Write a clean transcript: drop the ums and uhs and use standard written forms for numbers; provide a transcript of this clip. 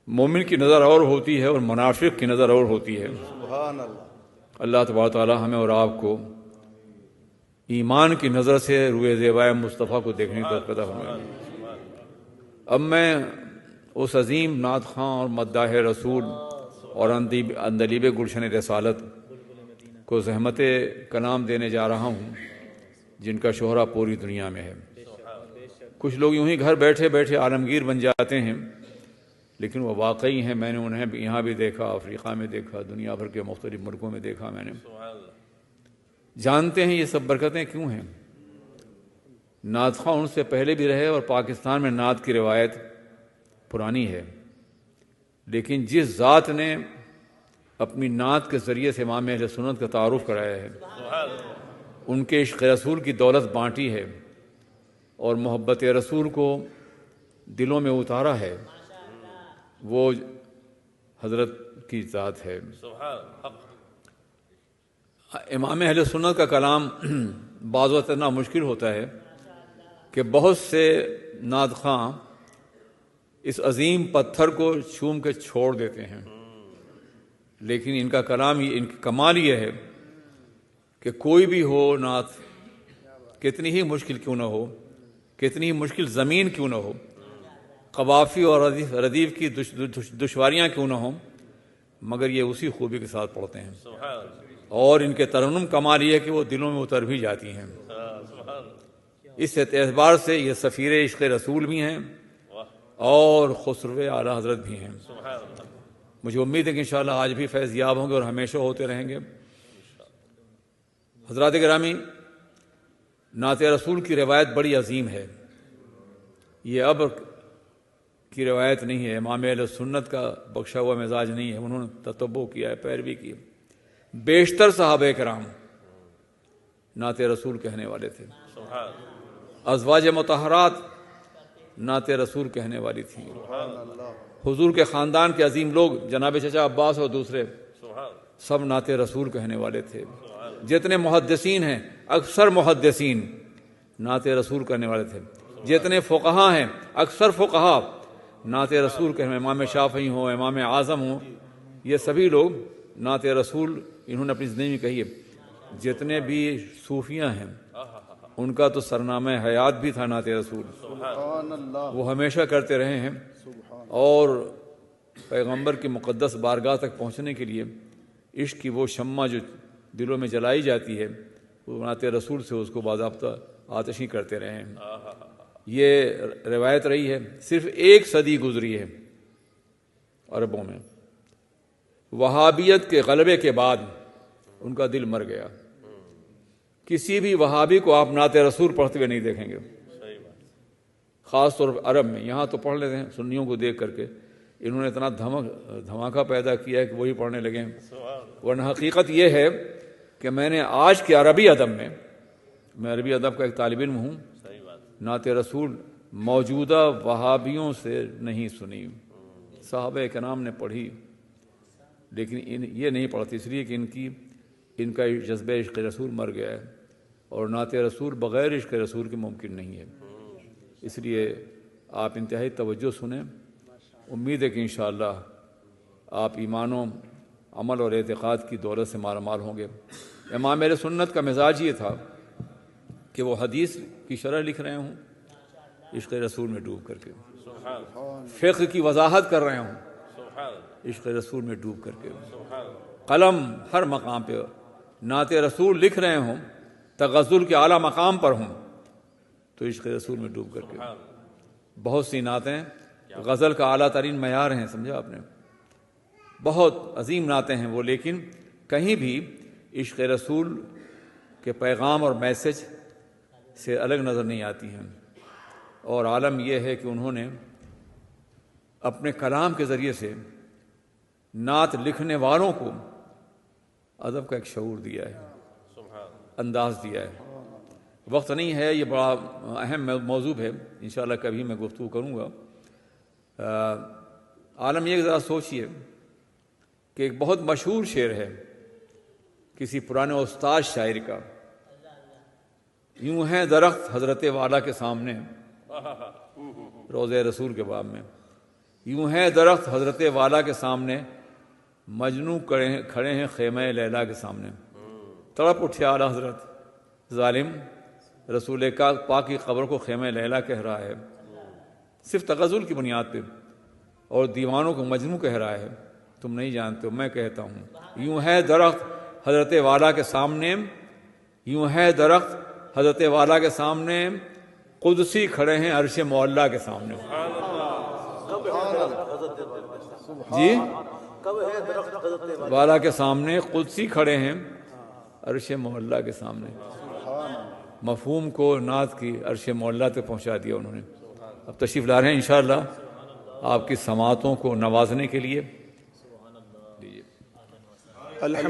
مومن کی نظر اور ہوتی ہے اور منافق کی نظر اور ہوتی ہے۔ سبحان اللہ۔ اللہ تبارک تعالی ہمیں اور آپ کو ایمان کی نظر سے روئے زیبائے مصطفیٰ کو دیکھنے کی توفیق عطا فرمائے۔ اب میں اس عظیم نعت خواں اور مداح رسول اور اندلیب گلشن رسالت کو زحمت کلام دینے جا رہا ہوں، جن کا شہرہ پوری دنیا میں ہے۔ کچھ لوگ یوں ہی گھر بیٹھے بیٹھے عالمگیر بن جاتے ہیں، لیکن وہ واقعی ہیں۔ میں نے انہیں یہاں بھی دیکھا، افریقہ میں دیکھا، دنیا بھر کے مختلف ملکوں میں دیکھا میں نے۔ جانتے ہیں یہ سب برکتیں کیوں ہیں؟ نعت خواں ان سے پہلے بھی رہے اور پاکستان میں نعت کی روایت پرانی ہے، لیکن جس ذات نے اپنی نعت کے ذریعے سے امام اہل سنت کا تعارف کرایا ہے، ان کے عشق رسول کی دولت بانٹی ہے اور محبت رسول کو دلوں میں اتارا ہے، وہ حضرت کی ذات ہے۔ امام اہل سنت کا کلام بعض وقت اتنا مشکل ہوتا ہے کہ بہت سے نعت خواں اس عظیم پتھر کو چوم کے چھوڑ دیتے ہیں، لیکن ان کا کلام ان کا کمال یہ ہے کہ کوئی بھی ہو نعت، کتنی ہی مشکل کیوں نہ ہو، کتنی ہی مشکل زمین کیوں نہ ہو، قوافی اور ردیف کی دشواریاں کیوں نہ ہوں، مگر یہ اسی خوبی کے ساتھ پڑھتے ہیں، اور ان کے ترنم کمال یہ ہے کہ وہ دلوں میں اتر بھی جاتی ہیں۔ اس اعتبار سے یہ سفیر عشق رسول بھی ہیں اور خسرو اعلیٰ حضرت بھی ہیں۔ مجھے امید ہے کہ انشاءاللہ آج بھی فیض یاب ہوں گے اور ہمیشہ ہوتے رہیں گے۔ حضرات گرامی، نعت رسول کی روایت بڑی عظیم ہے، یہ اب کی روایت نہیں ہے، امام اہل سنت کا بخشا ہوا مزاج نہیں ہے، انہوں نے تتبع کیا ہے، پیروی کی۔ بیشتر صحابہ کرام نعت رسول کہنے والے تھے، ازواج مطہرات نعت رسول کہنے والی تھیں، حضور کے خاندان کے عظیم لوگ جناب چچا عباس اور دوسرے سب نعت رسول کہنے والے تھے۔ جتنے محدثین ہیں اکثر محدثین نعت رسول کہنے والے تھے، جتنے فقہا ہیں اکثر فقہا نعت رسول کہنے، امام شافعی ہوں، امام اعظم ہوں، یہ سبھی لوگ نعت رسول انہوں نے اپنی زندگی میں کہی ہے۔ جتنے بھی صوفیاں ہیں ان کا تو سرنامہ حیات بھی تھا نعت رسول، وہ ہمیشہ کرتے رہے ہیں، اور پیغمبر کی مقدس بارگاہ تک پہنچنے کے لیے عشق کی وہ شمع جو دلوں میں جلائی جاتی ہے، وہ نعت رسول سے اس کو باضابطہ آتشی کرتے رہے ہیں۔ یہ روایت رہی ہے، صرف ایک صدی گزری ہے عربوں میں، وہابیت کے غلبے کے بعد ان کا دل مر گیا۔ کسی بھی وہابی کو آپ نعت رسول پڑھتے ہوئے نہیں دیکھیں گے، خاص طور پر عرب میں۔ یہاں تو پڑھ لیتے ہیں سنیوں کو دیکھ کر کے، انہوں نے اتنا دھماکہ پیدا کیا ہے کہ وہی پڑھنے لگے ہیں، ورنہ حقیقت یہ ہے کہ میں نے آج کے عربی ادب میں عربی ادب کا ایک طالب علم ہوں، نعت رسول موجودہ وہابیوں سے نہیں سنی۔ صحابہ کرام نے پڑھی، لیکن یہ نہیں پڑھتی، اس لیے کہ ان کا جذبہ عشق رسول مر گیا ہے، اور نعت رسول بغیر عشق رسول کے ممکن نہیں ہے۔ اس لیے آپ انتہائی توجہ سنیں، امید ہے کہ انشاءاللہ آپ ایمان و عمل اور اعتقاد کی دولت سے مالا مال ہوں گے۔ امام اہل سنت کا مزاج یہ تھا کہ وہ حدیث کی شرح لکھ رہے ہوں عشق رسول میں ڈوب کر کے، فقہ کی وضاحت کر رہے ہوں عشق رسول میں ڈوب کر کے، قلم ہر مقام پہ نعت رسول لکھ رہے ہوں، تغزل کے اعلیٰ مقام پر ہوں تو عشق رسول میں ڈوب کر کے۔ بہت سی نعتیں غزل کا اعلیٰ ترین معیار ہیں، سمجھا آپ نے، بہت عظیم نعتیں ہیں وہ، لیکن کہیں بھی عشق رسول کے پیغام اور میسج سے الگ نظر نہیں آتی ہیں۔ اور عالم یہ ہے کہ انہوں نے اپنے کلام کے ذریعے سے نعت لکھنے والوں کو ادب کا ایک شعور دیا ہے، انداز دیا ہے۔ وقت نہیں ہے، یہ بڑا اہم موضوع ہے، انشاءاللہ کبھی میں گفتگو کروں گا۔ عالم یہ ذرا سوچئے کہ ایک بہت مشہور شعر ہے کسی پرانے استاد شاعر کا، یوں ہے درخت حضرت والا کے سامنے، روضہ رسول کے باب میں، یوں ہے درخت حضرت والا کے سامنے، مجنوں کھڑے ہیں خیمہ لیلا کے سامنے۔ تڑپ اٹھے اعلیٰ حضرت، ظالم رسول پاک کی قبر کو خیمہ لیلا کہہ رہا ہے، صرف تغزل کی بنیاد پہ، اور دیوانوں کو مجنوں کہہ رہا ہے۔ تم نہیں جانتے ہو، میں کہتا ہوں۔ یوں ہے درخت حضرت والا کے سامنے، یوں ہے درخت حضرت والا کے سامنے، قدسی کھڑے ہیں عرش معلیٰ کے سامنے۔ جی والا کے سامنے قدسی کھڑے ہیں عرش معلیٰ کے سامنے۔ مفہوم کو نعت کی عرش معلیٰ تک پہنچا دیا انہوں نے۔ اب تشریف لا رہے ہیں انشاءاللہ آپ کی سماعتوں کو نوازنے کے لیے۔